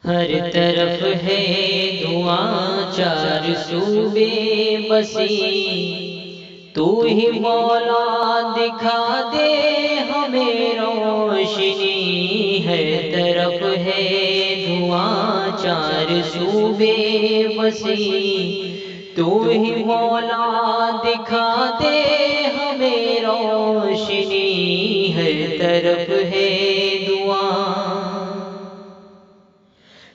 ہر طرف ہے دعا چار صوبے بسی، تو ہی مولا دکھا دے ہمیں روشنی۔ ہر طرف ہے دعا چار صوبے بسی، تو ہی مولا دکھا دے ہمیں روشنی۔ ہر طرف ہے دعا،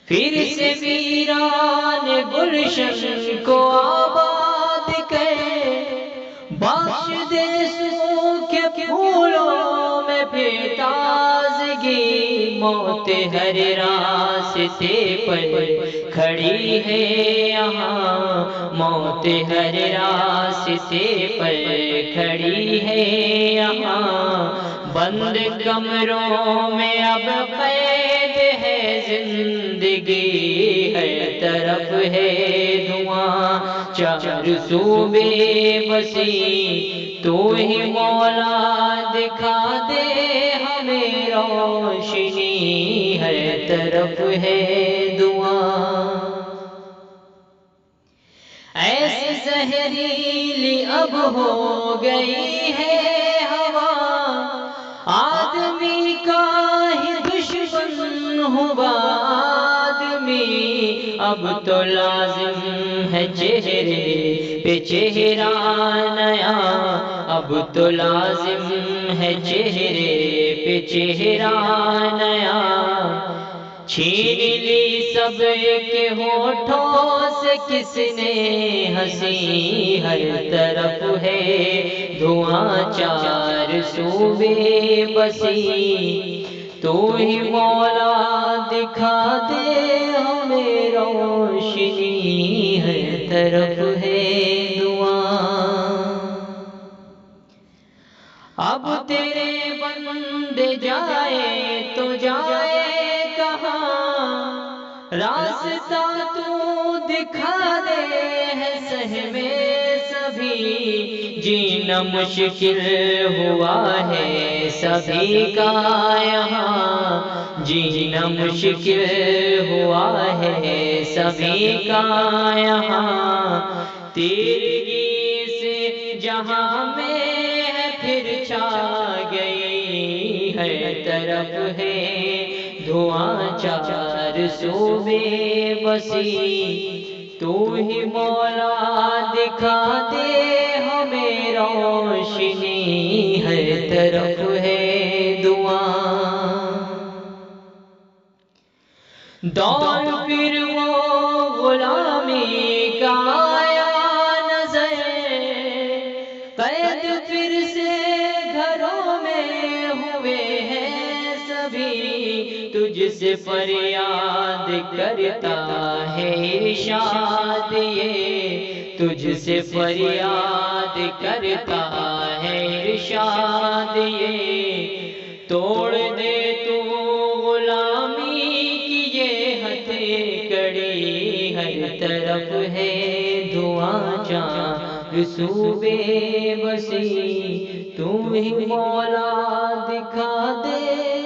پھر سے ویران گلشن کو آباد کر، بخش دے سوکھے پھولوں میں پھر تازگی۔ موت ہر راستے پر کھڑی ہے یہاں، موت ہر راستے پر کھڑی ہے یہاں، بند کمروں میں اب قید ہے زندگی۔ ہر طرف ہے دعا چار صوبے بسی، تو ہی مولا دکھا دے ہمیں روشنی۔ ہر طرف ہے دعا، ایسی زہریلی اب ہو گئی ہے ہوا، آدمی کا ہی دشمن ہوا آدمی۔ اب تو لازم ہے چہرے پہ چہرہ نیا، اب تو لازم ہے چہرے پہ چہرہ نیا۔ چھین لی سب کے ہونٹوں سے کس نے ہنسی، ہر طرف ہے دعا چار صوبے بسی، تو ہی مولا دکھا دے ہمیں روشنی۔ ہر طرف ہے دعا، اب تیرے بندے جائے تو جائے راستہ تو دکھا دے ہے سہمے سبھی، جینا مشکل ہوا ہے سبھی کا یہاں، جینا مشکل ہوا ہے سبھی کا یہاں۔ تیرگی سے جہاں میں ہے پھر چھا گئی، ہر طرف ہے دعا چار صوبے بسی، تو ہی مولا دکھا دے ہمیں روشنی۔ ہر طرف ہے دعا، دور پھر وہ غلامی کا آیا نظر، قید پھر سے گھروں میں ہوئے ہیں سبھی، تجھ سے فریاد کرتا ہے ارشاد یہ، تجھ سے فریاد کرتا ہے ارشاد یہ، توڑ دے تو غلامی کی یہ ہتھ کڑی۔ ہر طرف ہے دعا چار صوبے بسی، تو ہی مولا دکھا دے